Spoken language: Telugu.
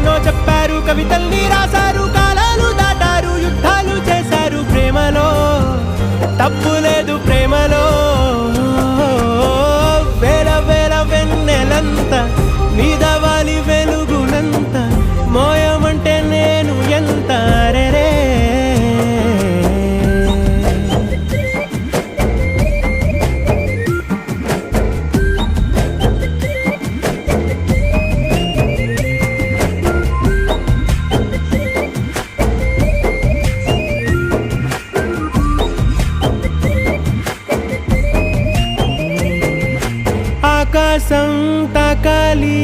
ఎన్నో చెప్పారు, కవితల్ని రాశారు, కాలాలు దాటారు, యుద్ధాలు చేశారు. ప్రేమలో తప్పు లేదు, ప్రేమలో వేల వేల వెన్నెలంత మీద వాలి వెలుగునంత మోయమంటే నేను ఎంత రే. ఆకాశం తాకాలి